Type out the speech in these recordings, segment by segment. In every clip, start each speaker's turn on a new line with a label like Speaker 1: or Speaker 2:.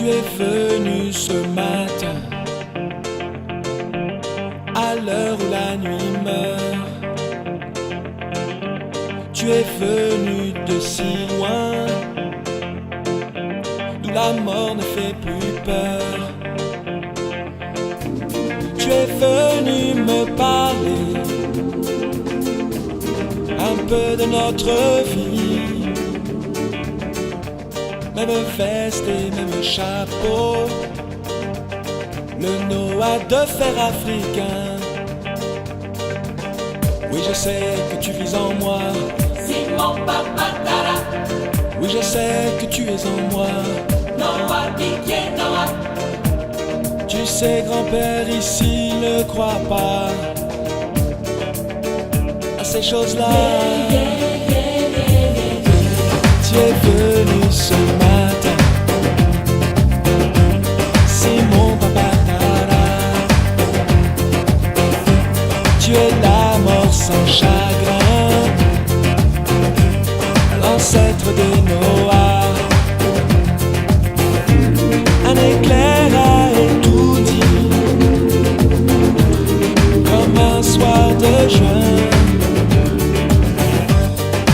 Speaker 1: Tu es venu ce matin, à l'heure où la nuit meurt. Tu es venu de si loin, d'où la mort ne fait plus peur. Tu es venu me parler un peu de notre vie, même veste et même chapeau, le Noah de fer africain. Oui, je sais que tu vis en moi,
Speaker 2: Simon Papatara.
Speaker 1: oui, je sais que tu es en moi.
Speaker 2: Noah, Didier, Noah.
Speaker 1: Tu sais, grand-père ici ne croit pas à ces choses-là. Tu es venu ce matin, Simon Papatara. Tu es la mort sans chagrin, l'ancêtre des Noah. Un éclair a tout dit, comme un soir de juin.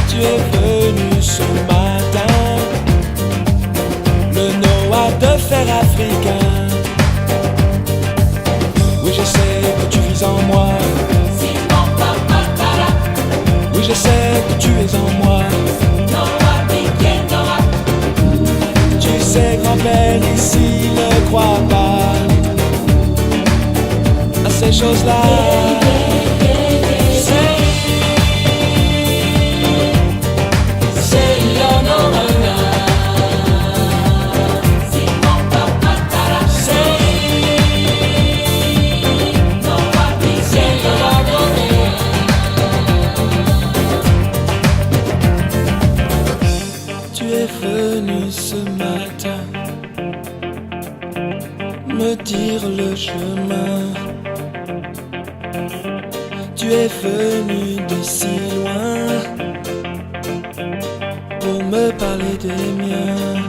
Speaker 1: Tu es venu ce matin, le Noah de fer africain. Oui, je sais que tu vis en moi,
Speaker 2: Simon Papatara.
Speaker 1: oui, je sais que tu es en moi.
Speaker 2: Noah, Didier, Noah.
Speaker 1: Tu sais, grand-père ici ne croit pas à ces choses-là.
Speaker 2: Simon Papatara. Noah, Didier, Noah.
Speaker 1: Tu es venu ce matin me dire le chemin. Tu es venu de si loin pour me parler des miens,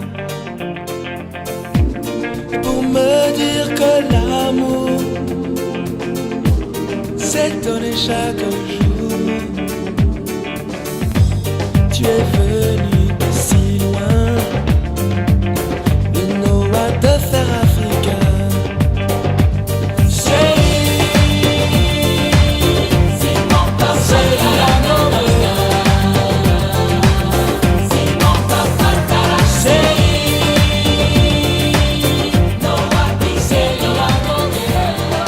Speaker 1: pour me dire que l'amour s'est donné chaque jour. Tu es venu de si loin, le Noah de fer africain.
Speaker 2: Simon Papatara. Simon Papatara. Noah, Didier, Noah.